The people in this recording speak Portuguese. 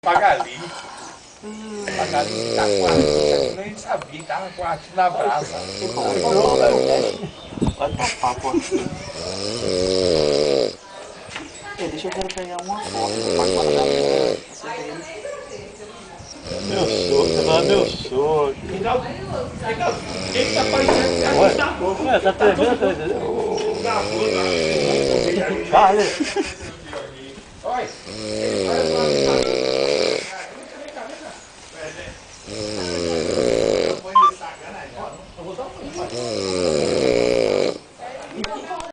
Magali. Magali tá com a arte, nem sabia, tava com a arte na brasa. Vai tapar, pô. Deixa eu pegar uma foto pra guardar meu sogro, tá meu sogro. Quem tá parecendo? Ué, tá tremendo, entendeu? Vale. Olha.